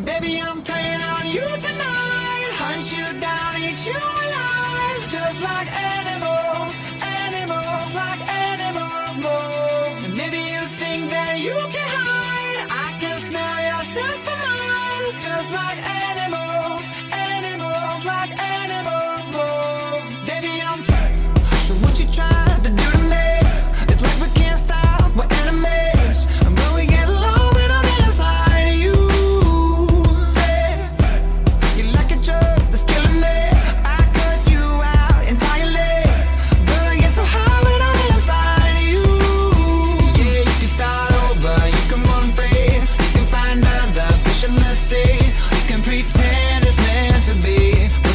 Baby, I'm playing on you tonight. Hunt you down, eat you alive. Just like animals, animals, like animals, moles. And maybe you think that you can hide. I can smell your scent for miles. Just like animals, animals, like animals, moles. Baby, I'm so what you trying to do to me? It's like we can't stop, we're enemies. And when we get low, when I'm inside of you, yeah. You're like a drug that's killing me. I cut you out entirely, but I get so high when I'm inside of you. Yeah, you can start over, you can run free, you can find other fish in the sea, you can pretend it's meant to be.